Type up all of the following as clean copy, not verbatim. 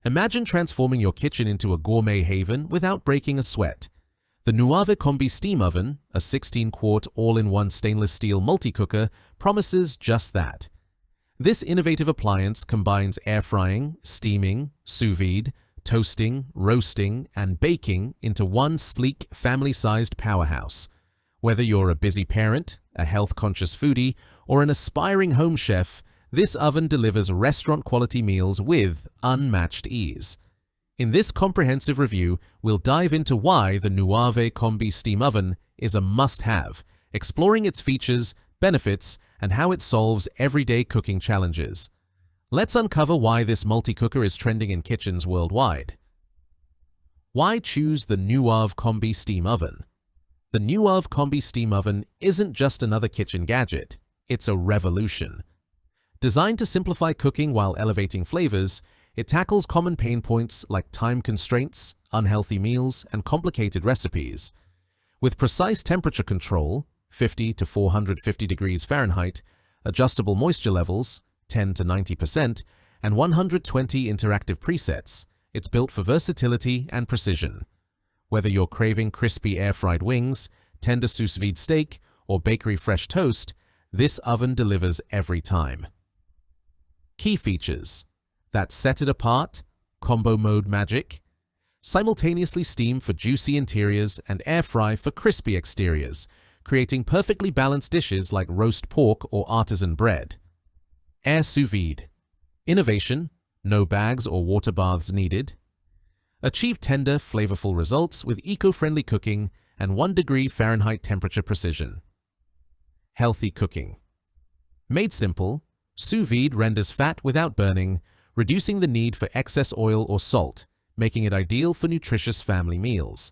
Imagine transforming your kitchen into a gourmet haven without breaking a sweat. The Nuwave Combi Steam Oven, a 16-quart all-in-one stainless steel multi-cooker, promises just that. This innovative appliance combines air frying, steaming, sous vide, toasting, roasting, and baking into one sleek, family-sized powerhouse. Whether you're a busy parent, a health-conscious foodie, or an aspiring home chef, this oven delivers restaurant-quality meals with unmatched ease. In this comprehensive review, we'll dive into why the Nuwave Combi Steam Oven is a must-have, exploring its features, benefits, and how it solves everyday cooking challenges. Let's uncover why this multi-cooker is trending in kitchens worldwide. Why choose the Nuwave Combi Steam Oven? The Nuwave Combi Steam Oven isn't just another kitchen gadget, it's a revolution. Designed to simplify cooking while elevating flavors, it tackles common pain points like time constraints, unhealthy meals, and complicated recipes. With precise temperature control, 50 to 450 degrees Fahrenheit, adjustable moisture levels, 10 to 90%, and 120 interactive presets, it's built for versatility and precision. Whether you're craving crispy air-fried wings, tender sous vide steak, or bakery-fresh toast, this oven delivers every time. Key features that set it apart: combo mode magic, simultaneously steam for juicy interiors and air fry for crispy exteriors, creating perfectly balanced dishes like roast pork or artisan bread. Air sous vide, innovation, no bags or water baths needed. Achieve tender, flavorful results with eco-friendly cooking and 1 degree Fahrenheit temperature precision. Healthy cooking. Made simple, sous vide renders fat without burning, reducing the need for excess oil or salt, making it ideal for nutritious family meals.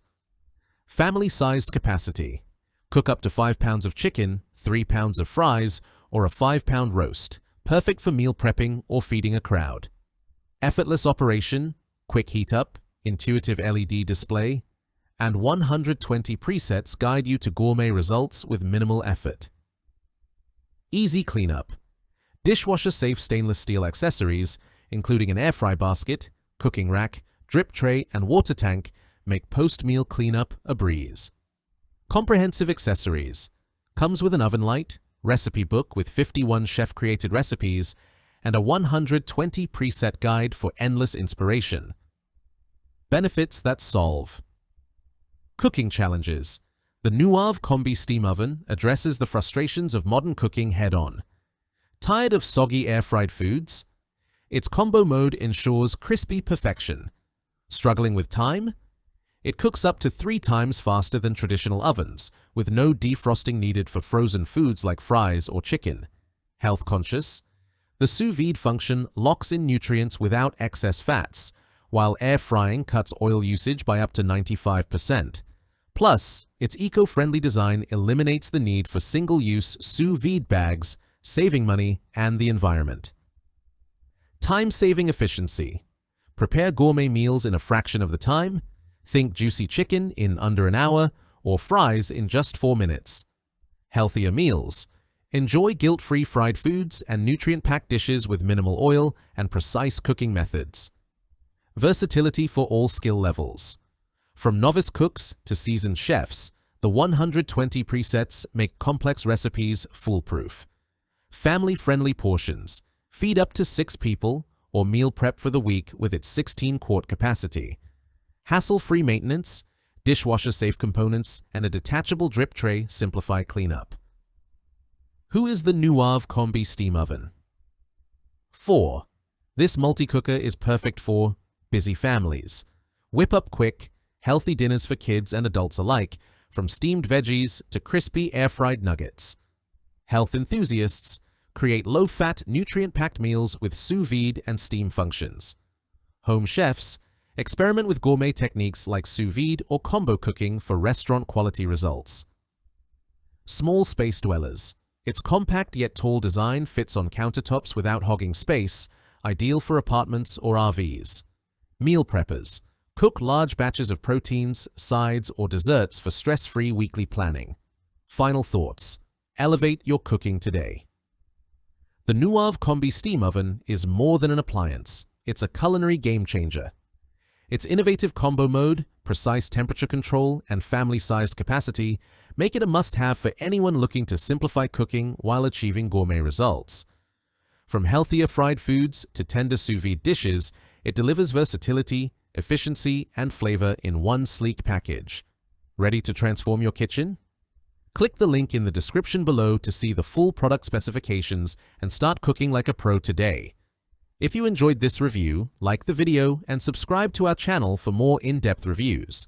Family-sized capacity. Cook up to 5 pounds of chicken, 3 pounds of fries, or a 5-pound roast, perfect for meal prepping or feeding a crowd. Effortless operation, quick heat up, intuitive LED display, and 120 presets guide you to gourmet results with minimal effort. Easy cleanup. Dishwasher-safe stainless steel accessories, including an air fry basket, cooking rack, drip tray, and water tank, make post-meal cleanup a breeze. Comprehensive accessories. Comes with an oven light, recipe book with 51 chef-created recipes, and a 120 preset guide for endless inspiration. Benefits that solve. Cooking challenges. The Nuwave Combi Steam Oven addresses the frustrations of modern cooking head-on. Tired of soggy air-fried foods? Its combo mode ensures crispy perfection. Struggling with time? It cooks up to 3 times faster than traditional ovens, with no defrosting needed for frozen foods like fries or chicken. Health conscious? The sous vide function locks in nutrients without excess fats, while air frying cuts oil usage by up to 95%. Plus, its eco-friendly design eliminates the need for single-use sous vide bags, saving money and the environment. Time-saving efficiency. Prepare gourmet meals in a fraction of the time. Think juicy chicken in under an hour or fries in just 4 minutes. Healthier meals. Enjoy guilt-free fried foods and nutrient-packed dishes with minimal oil and precise cooking methods. Versatility for all skill levels. From novice cooks to seasoned chefs, the 120 presets make complex recipes foolproof. Family-friendly portions. Feed up to 6 people or meal prep for the week with its 16-quart capacity. Hassle-free maintenance, dishwasher-safe components, and a detachable drip tray simplify cleanup. Who is the Nuwave Combi Steam Oven? 4. This multi-cooker is perfect for busy families. Whip up quick, healthy dinners for kids and adults alike, from steamed veggies to crispy air-fried nuggets. Health enthusiasts, create low-fat, nutrient-packed meals with sous vide and steam functions. Home chefs, experiment with gourmet techniques like sous vide or combo cooking for restaurant-quality results. Small space dwellers. Its compact yet tall design fits on countertops without hogging space, ideal for apartments or RVs. Meal preppers. Cook large batches of proteins, sides, or desserts for stress-free weekly planning. Final thoughts. Elevate your cooking today. The Nuwave Combi Steam Oven is more than an appliance. it's a culinary game changer. Its innovative combo mode, precise temperature control, and family-sized capacity make it a must-have for anyone looking to simplify cooking while achieving gourmet results. From healthier fried foods to tender sous vide dishes, it delivers versatility, efficiency, and flavor in one sleek package. Ready to transform your kitchen? Click the link in the description below to see the full product specifications and start cooking like a pro today. If you enjoyed this review, like the video and subscribe to our channel for more in-depth reviews.